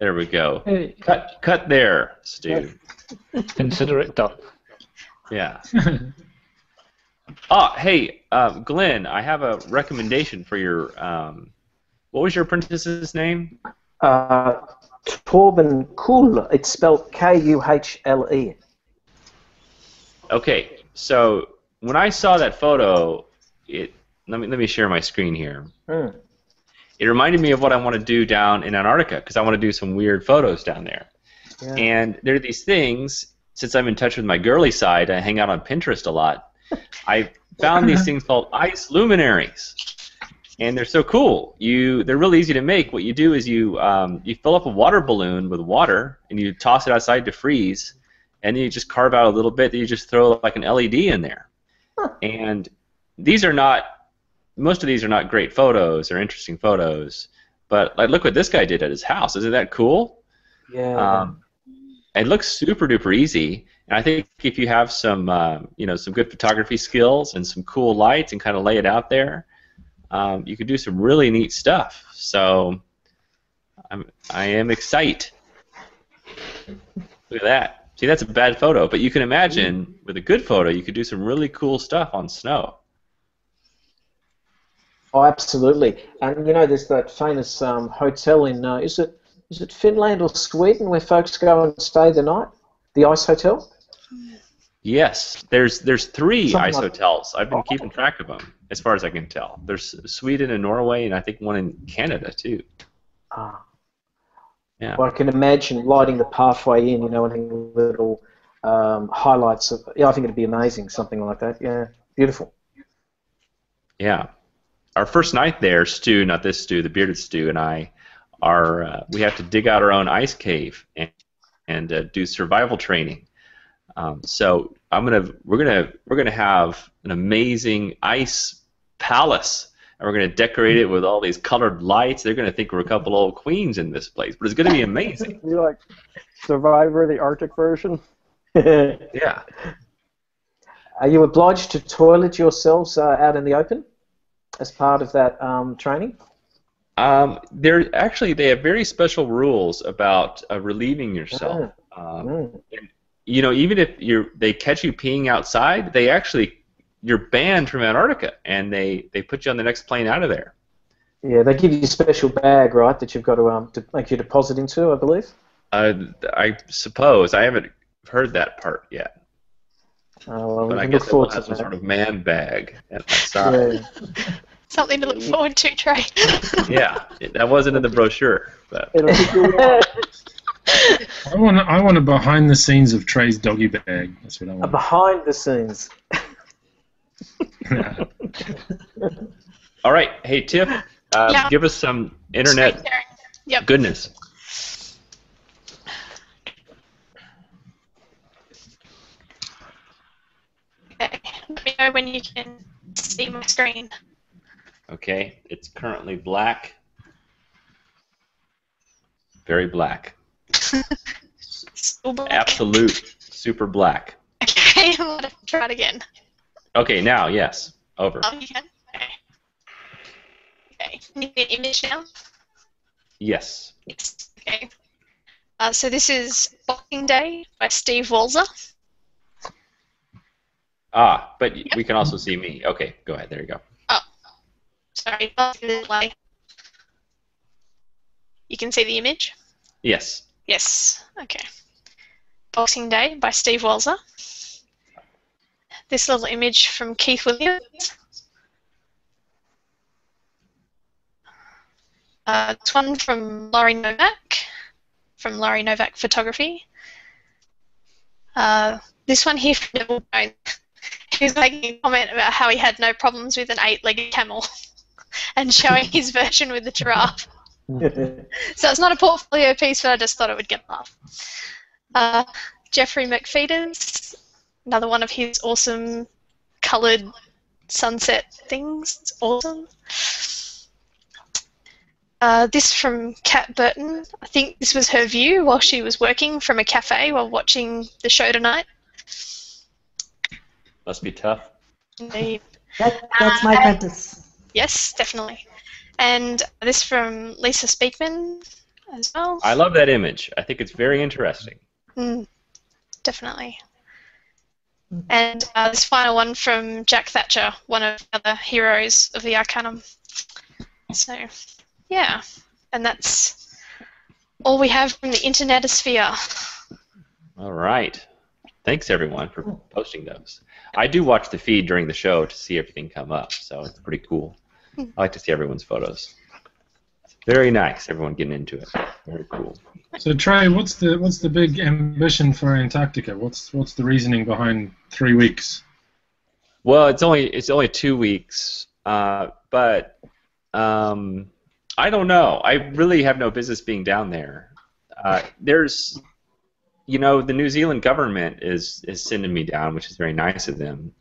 There we go. Hey. Cut there, Stu. Consider it done. Yeah. Oh, hey, Glenn, I have a recommendation for your. What was your apprentice's name? Torben Kuhle. It's spelled Kuhle. Okay, so when I saw that photo, let me share my screen here. It reminded me of what I want to do down in Antarctica because I want to do some weird photos down there. Yeah. And there are these things. Since I'm in touch with my girly side, I hang out on Pinterest a lot. I found these things called ice luminaries, and they're so cool. They're really easy to make. What you do is you fill up a water balloon with water, and you toss it outside to freeze, and then you just carve out a little bit. Then you just throw like an LED in there. And most of these are not great photos or interesting photos, but like look what this guy did at his house. Isn't that cool? Yeah. It looks super duper easy, and I think if you have some some good photography skills and some cool lights and kind of lay it out there, you could do some really neat stuff. So I am excited. Look at that. See, that's a bad photo, but you can imagine with a good photo, you could do some really cool stuff on snow. Oh, absolutely. And there's that famous hotel in is it Finland or Sweden where folks go and stay the night? The Ice Hotel? Yes, there's 3 Something ice like hotels. I've been keeping track of them, as far as I can tell. There's Sweden and Norway, and I think one in Canada too. Yeah. Well, I can imagine lighting the pathway in, and little highlights of. Yeah, I think it'd be amazing, something like that. Yeah, beautiful. Yeah. Our first night there, Stu, not this Stu, the bearded Stu, and I we have to dig out our own ice cave and do survival training. So we're gonna have an amazing ice palace, and we're gonna decorate it with all these colored lights. They're gonna think we're a couple old queens in this place, but it's gonna be amazing. You're like Survivor, the Arctic version. Yeah. Are you obliged to toilet yourselves out in the open as part of that training? They have very special rules about relieving yourself. Even if they catch you peeing outside, you're banned from Antarctica, and they put you on the next plane out of there. Yeah, they give you a special bag, right, that you've got to make your deposit into, I believe. I suppose I haven't heard that part yet. Well, but I guess we'll have some sort of man bag at my side. Yeah. Something to look forward to, Trey. Yeah, that wasn't in the brochure. But. I want a behind the scenes of Trey's doggy bag. That's what I want. A behind the scenes. All right, hey Tiff, give us some internet goodness. Okay, let me know when you can see my screen. Okay, it's currently black. Very black. Still black. Absolute super black. Okay, I'm going to try it again. Okay, now, yes. Over. Oh, you can? Okay. Okay, can you see an image now? Yes. Yes. Okay. So this is Boxing Day by Steve Walzer. But we can also see me. Okay, go ahead. There you go. Oh, sorry. You can see the image? Yes. Yes. Okay. Boxing Day by Steve Walzer. This little image from Keith Williams. It's one from Laurie Novak, from Laurie Novak Photography. This one here from Neville Jones. He was making a comment about how he had no problems with an 8-legged camel and showing his version with the giraffe. So it's not a portfolio piece, but I just thought it would get a laugh. Jeffrey McFeeters, another one of his awesome coloured sunset things. It's awesome. This from Kat Burton. I think this was her view while she was working from a cafe while watching the show tonight. Must be tough. Indeed. That's my apprentice. Yes, definitely. And this from Lisa Speakman. as well. I love that image. I think it's very interesting. Definitely. And this final one from Jack Thatcher, one of the other heroes of the Arcanum. So, yeah. And that's all we have from the internetosphere. All right. Thanks, everyone, for posting those. I do watch the feed during the show to see everything come up, so it's pretty cool. I like to see everyone's photos. Very nice, everyone getting into it. Very cool. So Trey, what's the big ambition for Antarctica? What's the reasoning behind 3 weeks? Well, it's only 2 weeks, but I don't know. I really have no business being down there. There's, the New Zealand government is sending me down, which is very nice of them.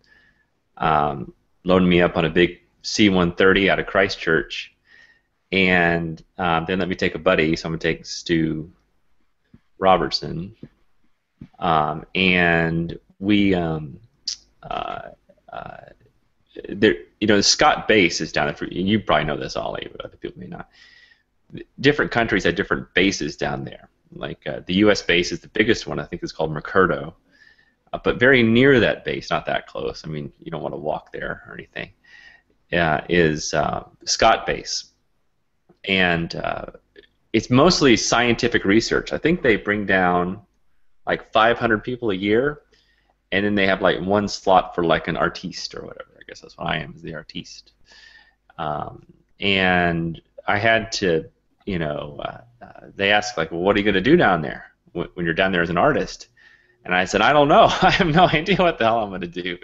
Loading me up on a big C-130 out of Christchurch, and then let me take a buddy. So I'm gonna take Stu Robertson, and we the Scott base is down there. You probably know this, Ollie, but other people may not. Different countries have different bases down there. Like the U.S. base is the biggest one. I think it's called Mercurto, but very near that base, not that close. I mean, you don't want to walk there or anything. Is Scott base, and it's mostly scientific research. I think they bring down like 500 people a year, and then they have like one slot for like an artiste or whatever. I guess that's what I am, is the artiste. And I had to, they asked like, well, what are you going to do down there when you're down there as an artist? And I said, I don't know. I have no idea what the hell I'm going to do.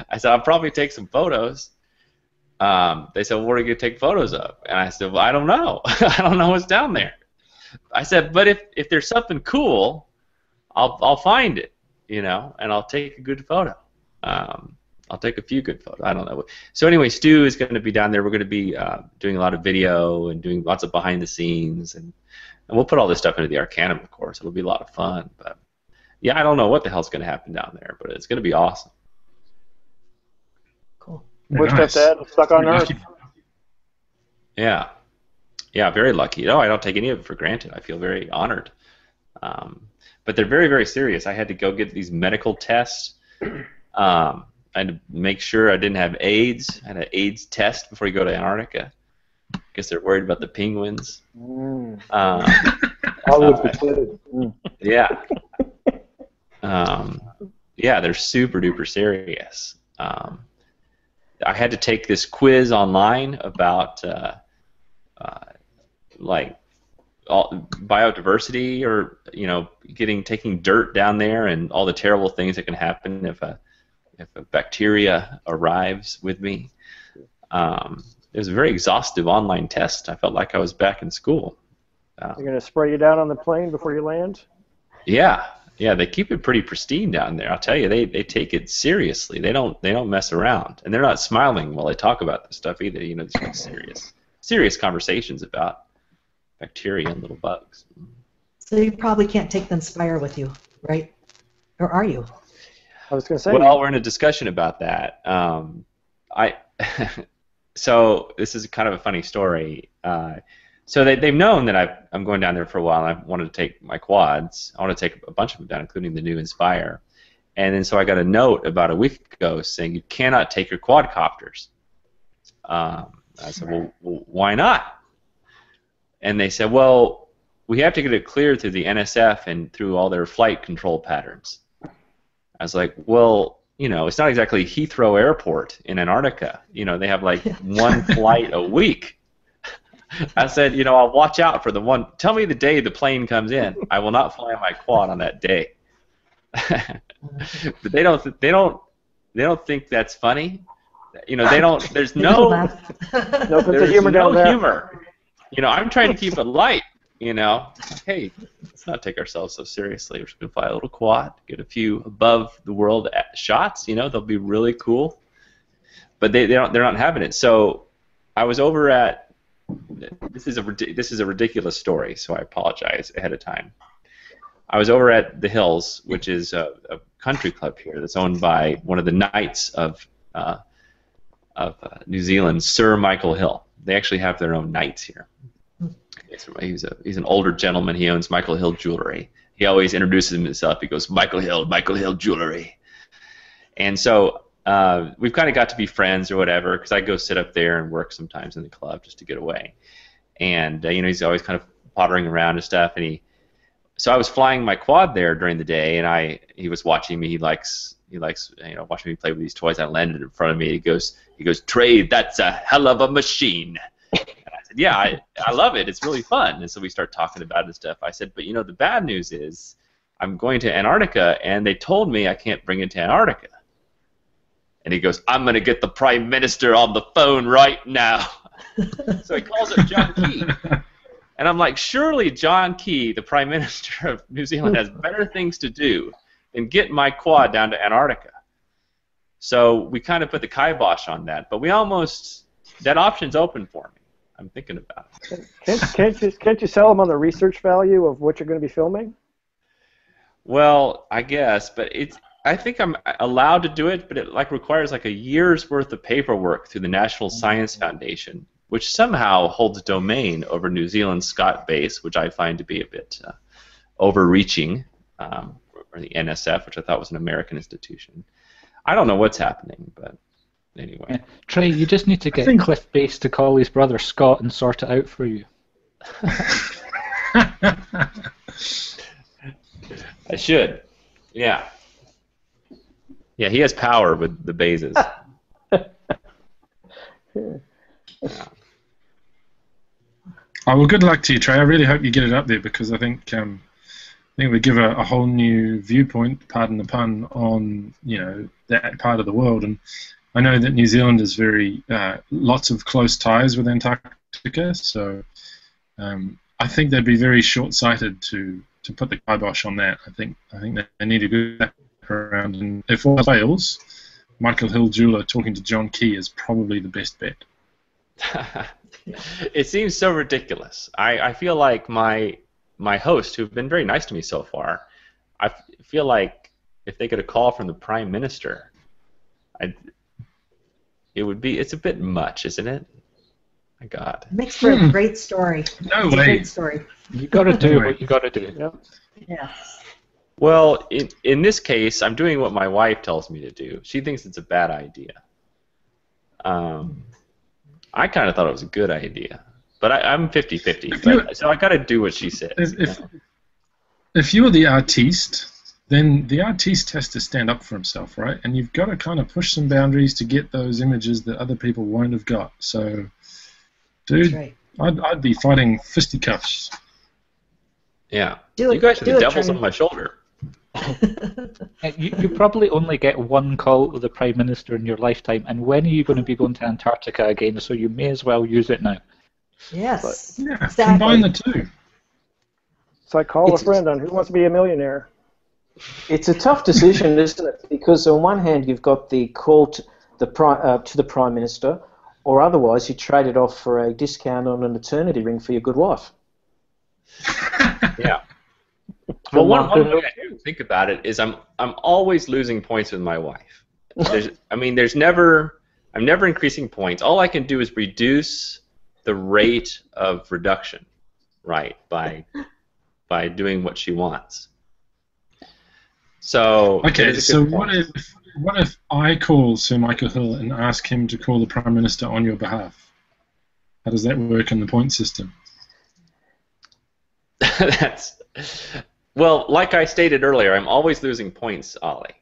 I said, I'll probably take some photos. They said, well, what are you going to take photos of? And I said, well, I don't know. I don't know what's down there. I said, but if there's something cool, I'll find it, and I'll take a good photo. I'll take a few good photos. I don't know. So anyway, Stu is going to be down there. We're going to be doing a lot of video and doing lots of behind the scenes, and we'll put all this stuff into the Arcanum, of course. It'll be a lot of fun. But yeah, I don't know what the hell's going to happen down there, but it's going to be awesome. Cool. We're stuck on Earth. Yeah. Yeah, very lucky. No, I don't take any of it for granted. I feel very honored. But they're very, very serious. I had to go get these medical tests. I had to make sure I didn't have AIDS. I had an AIDS test before you go to Antarctica. I guess they're worried about the penguins. I would be too. Yeah. Yeah, they're super duper serious. I had to take this quiz online about like biodiversity, or taking dirt down there and all the terrible things that can happen if a bacteria arrives with me. It was a very exhaustive online test. I felt like I was back in school. They're going to spray you down on the plane before you land? Yeah, they keep it pretty pristine down there. I'll tell you, they take it seriously. They don't mess around, and they're not smiling while they talk about this stuff either. It's like serious conversations about bacteria and little bugs. So you probably can't take the Inspire with you, right? Or are you? I was going to say. Well, we're in a discussion about that. So this is kind of a funny story. So they've known that I'm going down there for a while, and I wanted to take my quads. I want to take a bunch of them down, including the new Inspire. And then so I got a note about a week ago saying you cannot take your quadcopters. I said, well, why not? And they said, well, we have to get it cleared through the NSF and through all their flight control patterns. I was like, well, it's not exactly Heathrow Airport in Antarctica. They have like one flight a week. I said, I'll watch out for the one. Tell me the day the plane comes in. I will not fly my quad on that day. But they don't think that's funny. They don't. There's no. There's humor down there. Humor. I'm trying to keep it light. Hey, let's not take ourselves so seriously. We're just gonna fly a little quad, get a few above the world shots. They'll be really cool. But they're not having it. So I was over at. This is a ridiculous story, so I apologize ahead of time. I was over at the Hills, which is a country club here that's owned by one of the knights of New Zealand, Sir Michael Hill. They actually have their own knights here. He's an older gentleman. He owns Michael Hill Jewelry. He always introduces himself. He goes, Michael Hill Jewelry. And so we've kind of got to be friends or whatever, because I go sit up there and work sometimes in the club just to get away. And he's always kind of pottering around and stuff. And so I was flying my quad there during the day, and he was watching me. He likes watching me play with these toys. I landed in front of me. He goes, Trey, that's a hell of a machine. And I said, yeah, I love it. It's really fun. And so we start talking about it and stuff. I said, but the bad news is I'm going to Antarctica, and they told me I can't bring it to Antarctica. And he goes, I'm going to get the Prime Minister on the phone right now. So he calls up John Key. And I'm like, surely John Key, the Prime Minister of New Zealand, has better things to do than get my quad down to Antarctica. So we kind of put the kibosh on that. But that option's open for me. I'm thinking about it. Can't you sell them on the research value of what you're going to be filming? Well, I guess, but I think I'm allowed to do it, but it requires a year's worth of paperwork through the National Science Foundation, which somehow holds domain over New Zealand's Scott base, which I find to be a bit overreaching, or the NSF, which I thought was an American institution. I don't know what's happening, but anyway. Yeah. Trey, you just need to get Cliff Base to call his brother Scott and sort it out for you. I should. Yeah. Yeah, he has power with the bases. Yeah. Oh, well, good luck to you, Trey. I really hope you get it up there, because I think it would give a whole new viewpoint, pardon the pun, on that part of the world. And I know that New Zealand is very lots of close ties with Antarctica, so I think they'd be very short-sighted to put the kibosh on that. I think they need to go back around, and if all fails, Michael Hill Jeweler talking to John Key is probably the best bet. It seems so ridiculous. I feel like my hosts, who've been very nice to me so far, I feel like if they get a call from the Prime Minister, it's a bit much, isn't it? My God. Makes for a great story. No It's way. a great story. You got to do what you got to do. Yep. Yeah. Well, in this case, I'm doing what my wife tells me to do. She thinks it's a bad idea. I kind of thought it was a good idea, but I'm 50-50. So I got to do what she says. If you're the artiste, then the artiste has to stand up for himself, right? And you've got to kind of push some boundaries to get those images that other people won't have got. So, dude, Right. I'd be fighting fisticuffs. Yeah. Do it. You guys are Do the it, devils Trey. on my shoulder. You probably only get one call with the Prime Minister in your lifetime, and when are you going to be going to Antarctica again? So you may as well use it now. Yes. Yeah, Exactly. combine the two. It's like call a friend on Who Wants to Be a Millionaire. It's a tough decision, isn't it? Because on one hand, you've got the call to the Prime Minister, or otherwise you trade it off for a discount on an eternity ring for your good wife. Yeah. Well, one way I do think about it is I'm always losing points with my wife. I'm never increasing points. All I can do is reduce the rate of reduction, right? By doing what she wants. So Okay, so what if I call Sir Michael Hill and ask him to call the Prime Minister on your behalf? How does that work in the point system? Well, like I stated earlier, I'm always losing points, Ollie.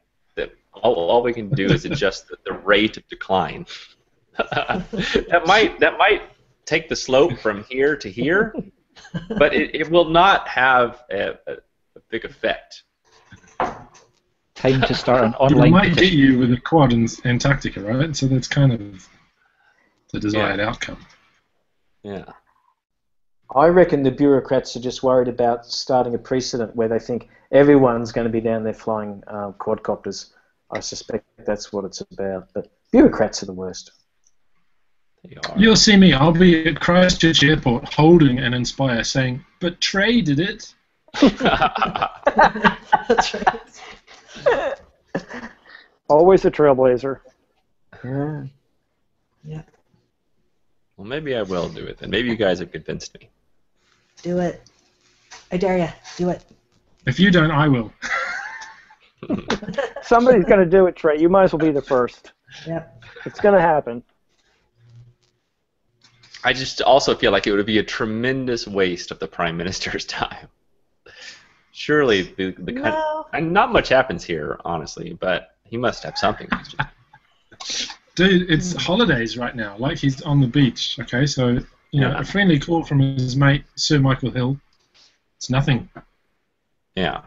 All we can do is adjust the rate of decline. that might take the slope from here to here, but it will not have a big effect. Time to start an It online might get petition. you with a quad in Antarctica, right? So that's kind of the desired outcome. Yeah. I reckon the bureaucrats are just worried about starting a precedent where they think everyone's going to be down there flying quadcopters. I suspect that's what it's about. But bureaucrats are the worst. They are. You'll see me. I'll be at Christchurch Airport holding an Inspire saying, but Trey did it. That's right. Always a trailblazer. Yeah. Yeah. Well, maybe I will do it then. Maybe you guys have convinced me. Do it. I dare you. Do it. If you don't, I will. Somebody's going to do it, Trey. You might as well be the first. Yep. It's going to happen. I just also feel like it would be a tremendous waste of the Prime Minister's time. Surely No. and not much happens here, honestly, but he must have something. Dude, it's holidays right now. Like he's on the beach. Okay, so a friendly call from his mate Sir Michael Hill. It's nothing. Yeah.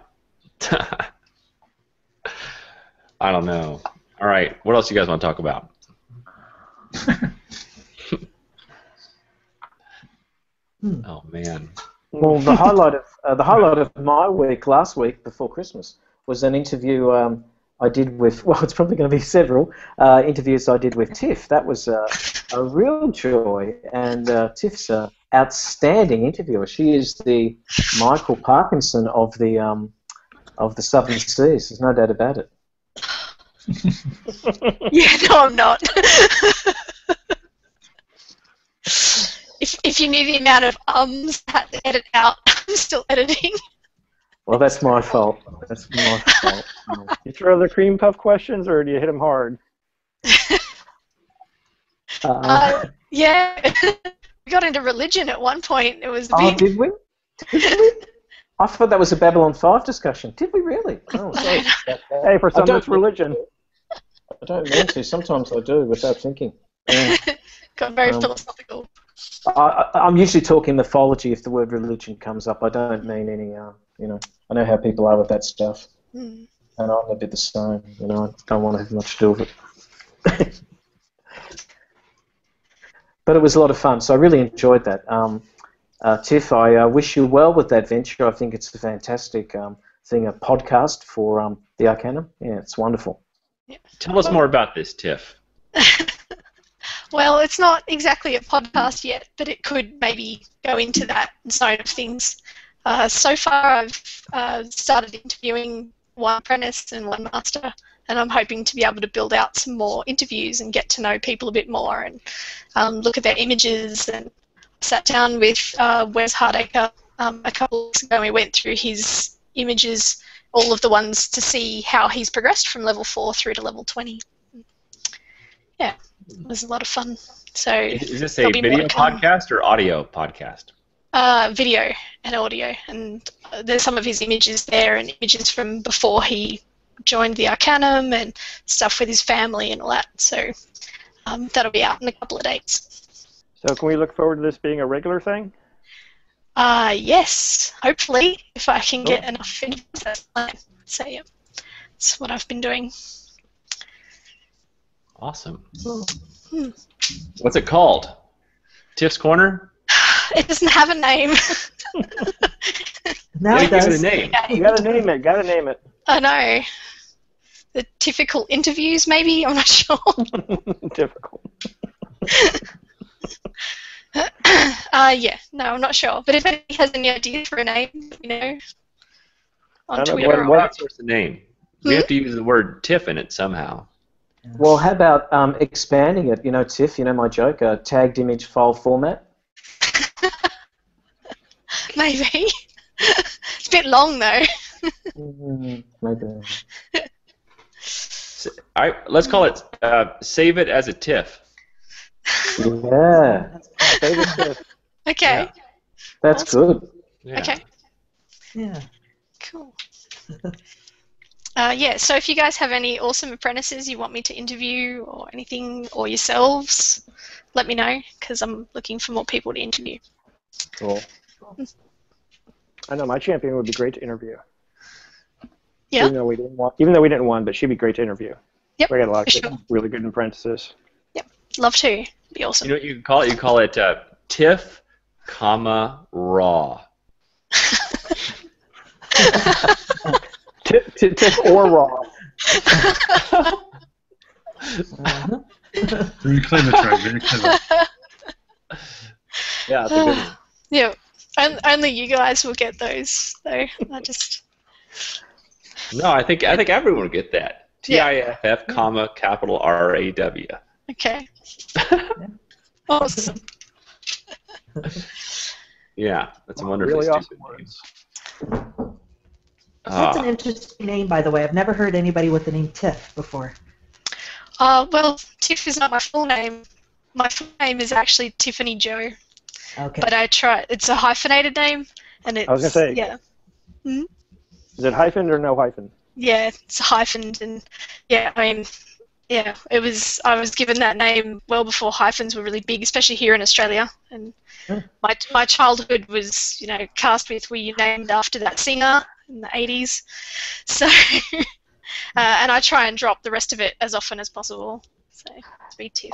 I don't know. All right, what else do you guys want to talk about? Oh man. Well, the highlight of my week last week before Christmas was an interview I did with. Well, it's probably going to be several interviews I did with Tiff. That was a real joy, and Tiff's an outstanding interviewer. She is the Michael Parkinson of the Southern Seas. There's no doubt about it. Yeah, no, I'm not. If you knew the amount of ums I had to edit out, I'm still editing. Well, that's my fault. That's my fault. You throw the cream puff questions, or do you hit them hard? Yeah, we got into religion at one point. It was Oh, big. did we? Did we? I thought that was a Babylon 5 discussion. Did we really? Oh, sorry. Hey, for some, don't- it's religion. I don't mean to. Sometimes I do without thinking. Got very philosophical. I'm usually talking mythology if the word religion comes up. I don't mean any, I know how people are with that stuff. Mm. And I'm a bit the same, I don't want to have much to do with it. But it was a lot of fun, so I really enjoyed that. Tiff, I wish you well with that venture. I think it's a fantastic thing, a podcast for the Arcanum. Yeah, it's wonderful. Tell us more about this, Tiff. Well, it's not exactly a podcast yet, but it could maybe go into that zone of things. So far, I've started interviewing one apprentice and one master, and I'm hoping to be able to build out some more interviews and get to know people a bit more and look at their images. And sat down with Wes Hardacre a couple of weeks ago, and we went through his images, all of the ones, to see how he's progressed from level 4 through to level 20. Yeah, it was a lot of fun. So Is this a video podcast or audio podcast? Video and audio, and there's some of his images there, and images from before he joined the Arcanum and stuff with his family and all that. So that'll be out in a couple of days. So can we look forward to this being a regular thing? Yes, hopefully, if I can get enough interviews, that's fine. So yeah, that's what I've been doing. Awesome. What's it called? Tiff's Corner? It doesn't have a name. Now it Give it a does. name. You gotta name it. Gotta name it. I know. The typical interviews, maybe? I'm not sure. Difficult. Yeah, no, I'm not sure. But if anybody has any ideas for a name, let me know. On I don't know, Twitter. What's the name? We have to use the word Tiff in it somehow. Well, how about expanding it? Tiff, my joke, tagged image file format. Maybe. It's a bit long, though. Maybe. Let's call it Save It as a Tiff. Yeah, Favorite Tiff. Okay. Yeah. that's good. Yeah. Okay. Yeah. Cool. Yeah, so if you guys have any awesome apprentices you want me to interview or anything, or yourselves, let me know, because I'm looking for more people to interview. Cool. I know my champion would be great to interview. Yeah. Even though we didn't win, but she'd be great to interview. Yep. We got a lot of for good, sure. really good apprentices. Yep. Love to. It'd be awesome. You know what you can call it? You call it Tiff, raw. Tiff or raw. Very clever, Trey. Very clever. Yeah, that's a good one. Yeah. Only you guys will get those, though. No, I think everyone will get that. Yeah. TIFF, capital RAW. Okay. Awesome. Yeah, that's a wonderfully Really awesome stupid name. words. That's an interesting name, by the way. I've never heard anybody with the name Tiff before. Well, Tiff is not my full name. My full name is actually Tiffany Joe. Okay. But it's a hyphenated name, and it's I was gonna say. yeah. Hmm? Is it hyphen or no hyphen? Yeah, it's hyphened, and yeah, I mean, yeah, I was given that name well before hyphens were really big, especially here in Australia. And my childhood was, cast with "Were you named after that singer?" in the 80s. So, and I try and drop the rest of it as often as possible. So, to be Tiff.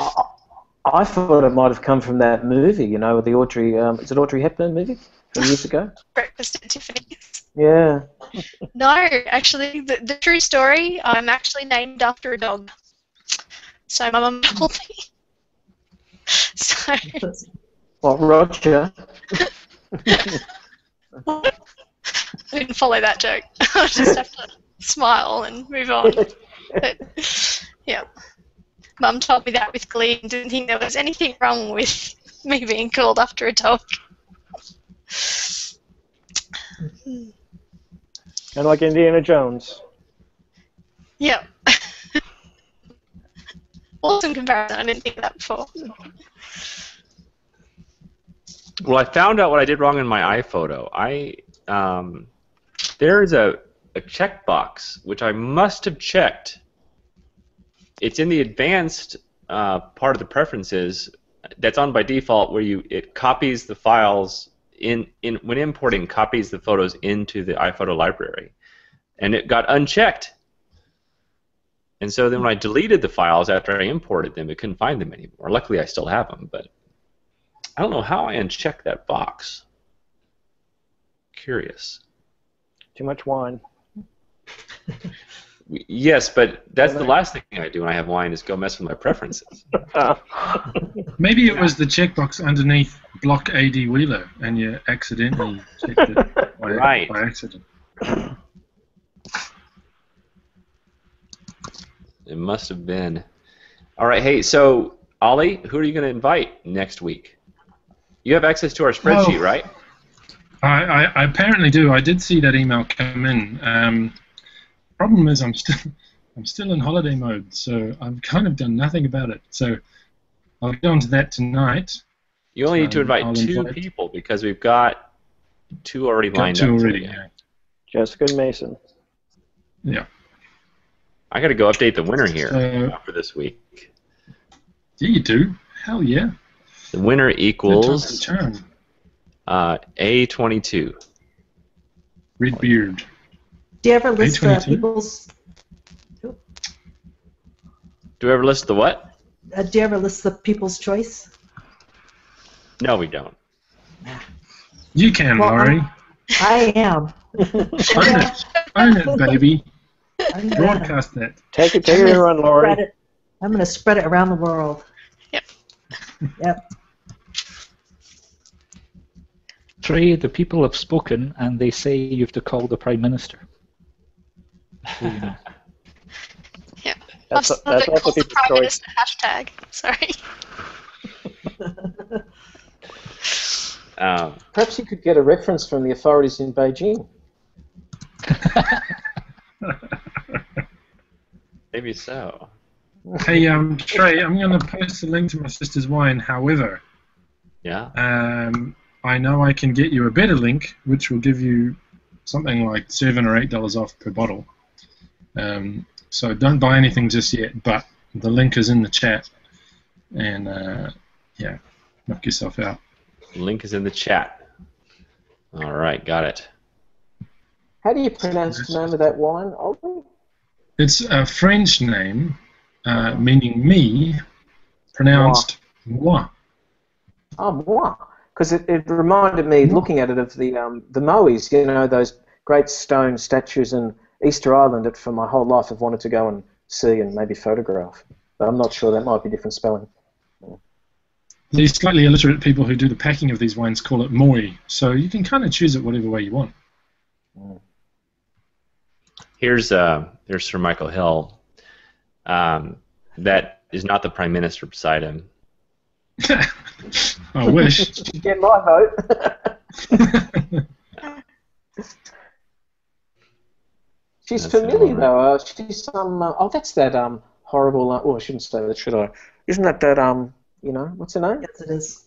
I thought it might have come from that movie, with the Audrey. Is it Audrey Hepburn movie from years ago? Breakfast at Tiffany's. Yeah. No, actually, the true story, I'm actually named after a dog. So my mum told me. So. What, Roger? I didn't follow that joke. I just have to smile and move on. But, yeah. Mum told me that with glee and didn't think there was anything wrong with me being called after a dog. Kind of like Indiana Jones. Yeah. Awesome comparison. I didn't think of that before. Well, I found out what I did wrong in my iPhoto. There is a checkbox which I must have checked. It's in the advanced part of the preferences that's on by default, where it copies the files when importing, copies the photos into the iPhoto library, and it got unchecked. And so then when I deleted the files after I imported them, it couldn't find them anymore. Luckily, I still have them, but I don't know how I unchecked that box. Curious. Too much wine. Yes, but that's the last thing I do when I have wine is go mess with my preferences. Maybe it was the checkbox underneath block AD Wheeler, and you accidentally checked it by accident. It must have been. All right, hey, so Ollie, who are you going to invite next week? You have access to our spreadsheet, right? I apparently do. I did see that email come in. Problem is, I'm still in holiday mode, so I've kind of done nothing about it. So I'll get on to that tonight. You only need to invite two people because we've got two already lined up. Yeah. Jessica and Mason. Yeah. I got to go update the winner here for this week. Yeah, you do. Hell yeah. The winner equals A22. Red beard. Do you ever list people's? Do we ever list the what? Do you ever list the people's choice? No, we don't. You can, Laurie. I am. Own it, baby. Broadcast that. Take it and run, Laurie. I'm going to spread it around the world. Yep. Yep. Trey, the people have spoken, and they say you have to call the Prime Minister. So, you know. Yeah. That's also people's Prime choice. Minister hashtag. Sorry. Perhaps you could get a reference from the authorities in Beijing. Maybe so. Hey, Trey, I'm going to post a link to my sister's wine. However, Yeah. I know I can get you a better link, which will give you something like $7 or $8 off per bottle. So don't buy anything just yet, but the link is in the chat, and yeah, knock yourself out. Link is in the chat. All right, got it. How do you pronounce the name of that wine, Ollie? It's a French name, meaning me, pronounced moi. Oh, moi. Because it reminded me, looking at it, of the Moais, those great stone statues in Easter Island that for my whole life I've wanted to go and see and maybe photograph. But I'm not sure, that might be different spelling. The slightly illiterate people who do the packing of these wines call it moi, so you can kind of choose it whatever way you want. Here's Sir Michael Hill. That is not the Prime Minister beside him. I wish. Get my vote. She's That's familiar all right. though. She's oh, that's that horrible. Oh, I shouldn't say that, should I? Isn't that you know, what's her name? Yes, it is.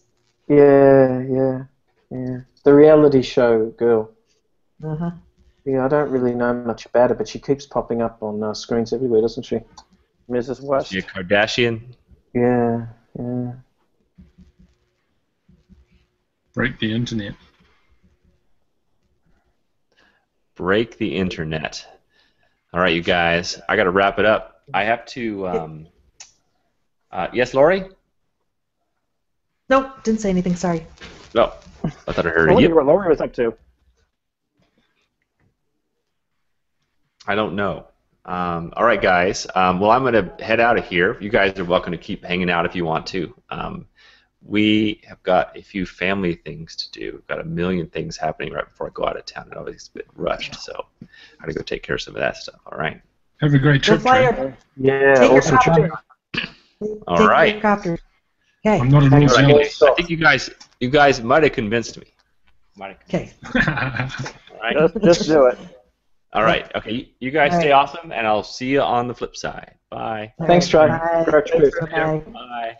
Yeah. The reality show girl. Uh-huh. Yeah, I don't really know much about her, but she keeps popping up on screens everywhere, doesn't she? Mrs. West. She a Kardashian? Yeah. Break the internet. Break the internet. All right, you guys. I got to wrap it up. I have to. Yes, Lori? Nope, didn't say anything. Sorry. Oh, I thought I heard I wonder you. what Lori was up to. I don't know. All right, guys. Well, I'm going to head out of here. You guys are welcome to keep hanging out if you want to. We have got a few family things to do. We've got a million things happening right before I go out of town. It always gets a bit rushed, so I got to go take care of some of that stuff. All right. Have a great Go trip, Trey. flyer. Yeah, Take your awesome. copter. All Take right. your copter. Okay. I'm not a Thanks, rules Lori. guy. I think you guys might have convinced me. Okay. All right. Just do it. All right. Okay. You guys All stay right. awesome, and I'll see you on the flip side. Bye. Thanks, Trey. Bye. Great trip. Bye. Bye.